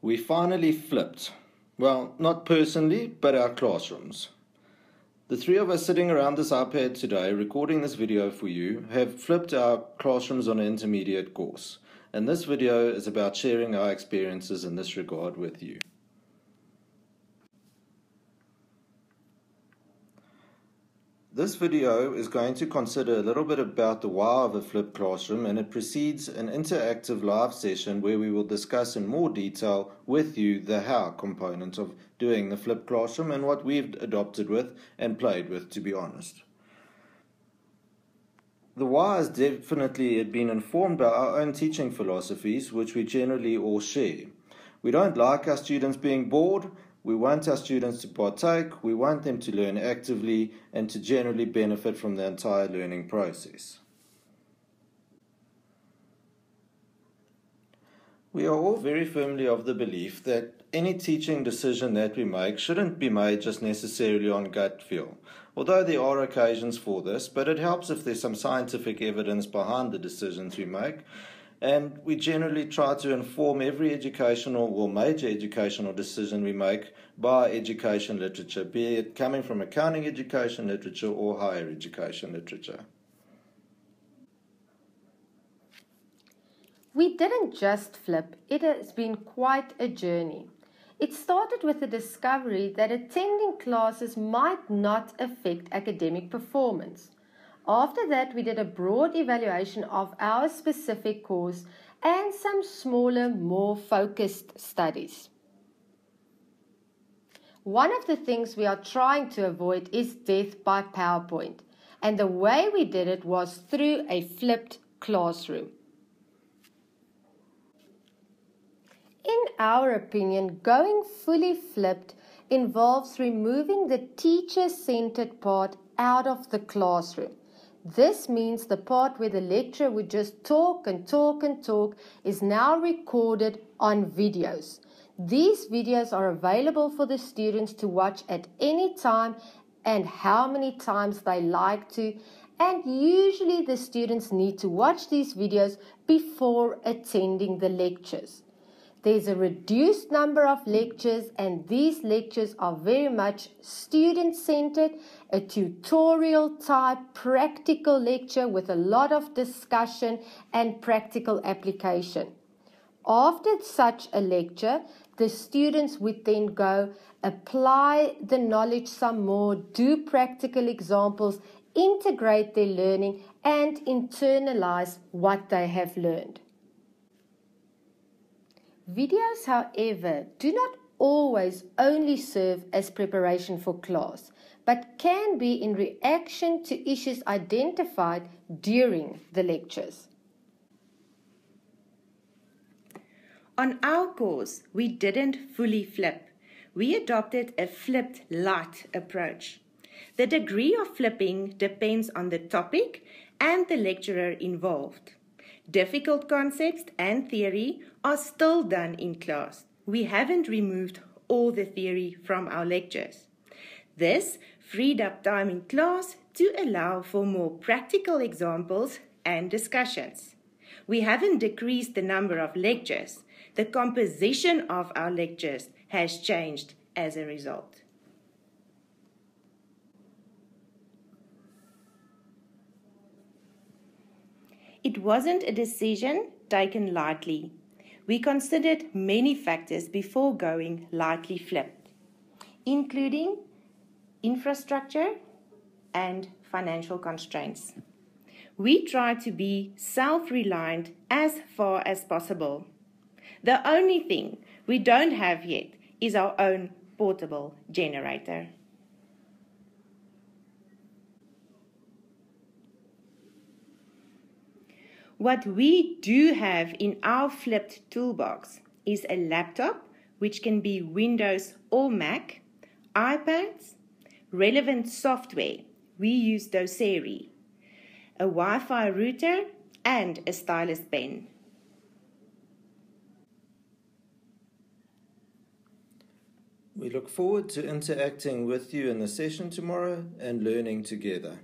We finally flipped. Well, not personally, but our classrooms. The three of us sitting around this iPad today, recording this video for you, have flipped our classrooms on an intermediate course. And this video is about sharing our experiences in this regard with you. This video is going to consider a little bit about the why of a flipped classroom, and it precedes an interactive live session where we will discuss in more detail with you the how component of doing the flipped classroom and what we've adopted with and played with, to be honest. The why has definitely been informed by our own teaching philosophies, which we generally all share. We don't like our students being bored. We want our students to partake, we want them to learn actively and to generally benefit from the entire learning process. We are all very firmly of the belief that any teaching decision that we make shouldn't be made just necessarily on gut feel. Although there are occasions for this, but it helps if there's some scientific evidence behind the decisions we make. And we generally try to inform every educational or major educational decision we make by education literature, be it coming from accounting education literature or higher education literature. We didn't just flip, it has been quite a journey. It started with the discovery that attending classes might not affect academic performance. After that, we did a broad evaluation of our specific course and some smaller, more focused studies. One of the things we are trying to avoid is death by PowerPoint, and the way we did it was through a flipped classroom. In our opinion, going fully flipped involves removing the teacher-centered part out of the classroom. This means the part where the lecturer would just talk and talk and talk is now recorded on videos. These videos are available for the students to watch at any time and how many times they like to, and usually the students need to watch these videos before attending the lectures. There's a reduced number of lectures, and these lectures are very much student-centered, a tutorial-type practical lecture with a lot of discussion and practical application. After such a lecture, the students would then go apply the knowledge some more, do practical examples, integrate their learning, and internalize what they have learned. Videos, however, do not always only serve as preparation for class, but can be in reaction to issues identified during the lectures. On our course, we didn't fully flip. We adopted a flipped light approach. The degree of flipping depends on the topic and the lecturer involved. Difficult concepts and theory are still done in class. We haven't removed all the theory from our lectures. This freed up time in class to allow for more practical examples and discussions. We haven't decreased the number of lectures. The composition of our lectures has changed as a result. It wasn't a decision taken lightly. We considered many factors before going lightly flipped, including infrastructure and financial constraints. We try to be self-reliant as far as possible. The only thing we don't have yet is our own portable generator. What we do have in our flipped toolbox is a laptop, which can be Windows or Mac, iPads, relevant software, we use Doceri, a Wi-Fi router, and a stylus pen. We look forward to interacting with you in the session tomorrow and learning together.